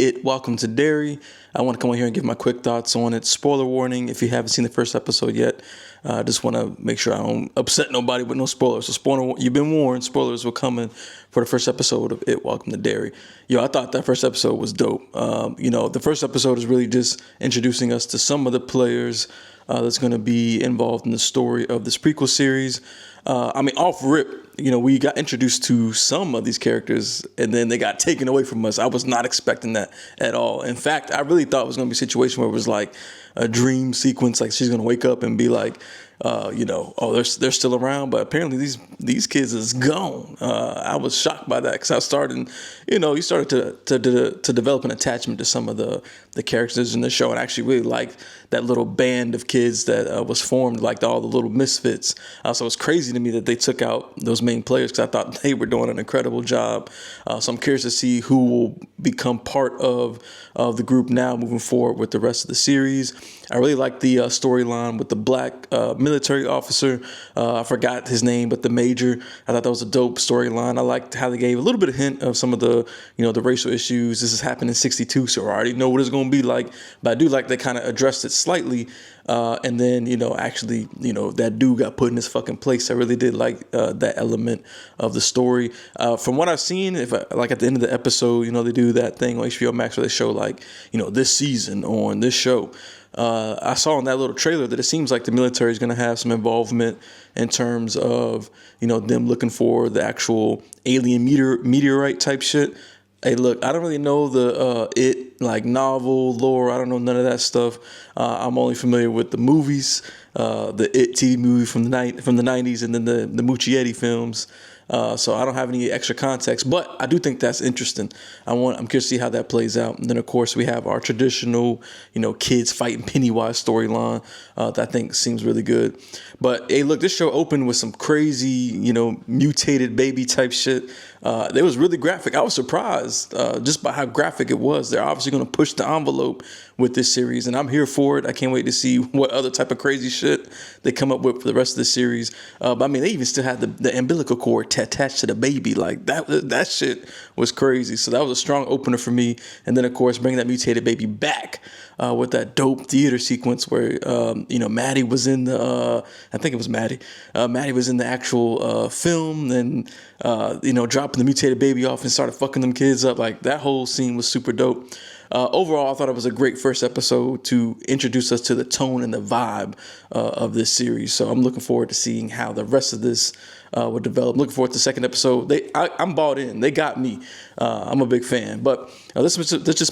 It Welcome to Derry. I want to come on here and give my quick thoughts on it. Spoiler warning, if you haven't seen the first episode yet, I just want to make sure I don't upset nobody with no spoilers. So you've been warned, spoilers were coming for the first episode of It Welcome to Derry. I thought that first episode was dope. The first episode is really just introducing us to some of the players that's going to be involved in the story of this prequel series. Off rip, we got introduced to some of these characters and then they got taken away from us. I was not expecting that at all. In fact, I really thought it was going to be a situation where it was like a dream sequence, like she's going to wake up and be like, they're still around, but apparently these kids is gone. I was shocked by that because I started, you started to develop an attachment to some of the characters in the show, and I actually really liked that little band of kids that was formed, like all the little misfits. So it's crazy to me that they took out those main players because I thought they were doing an incredible job. So I'm curious to see who will become part of the group now moving forward with the rest of the series. I really like the storyline with the black military officer. I forgot his name, but the major. I thought that was a dope storyline. I liked how they gave a little bit of hint of some of the, the racial issues. This has happened in '62, so I already know what it's going to be like. But I do like they kind of addressed it slightly. And then, that dude got put in his fucking place. I really did like that element of the story. From what I've seen, at the end of the episode, they do that thing on HBO Max where they show this season on this show. I saw in that little trailer that it seems like the military is going to have some involvement in terms of, them looking for the actual alien meteorite type shit. Hey, look, I don't really know the novel lore. I don't know none of that stuff. I'm only familiar with the movies, the It TV movie from the 90s, and then the Muschietti films. So I don't have any extra context, but I do think that's interesting. I'm curious to see how that plays out. And then, of course, we have our traditional, kids fighting Pennywise storyline that I think seems really good. But, hey, look, this show opened with some crazy, mutated baby type shit. It was really graphic. I was surprised just by how graphic it was. They're obviously going to push the envelope with this series, and I'm here for it. I can't wait to see what other type of crazy shit they come up with for the rest of the series. But they even still had the umbilical cord attached to the baby. Like that shit was crazy. So that was a strong opener for me. And then, of course, bringing that mutated baby back with that dope theater sequence where Maddie was in the I think it was Maddie. Maddie was in the actual film, and dropping the mutated baby off and started fucking them kids up. Like that whole scene was super dope. Overall, I thought it was a great first episode to introduce us to the tone and the vibe of this series. So I'm looking forward to seeing how the rest of this would develop. I'm looking forward to the second episode. I'm bought in. They got me. I'm a big fan. But let's just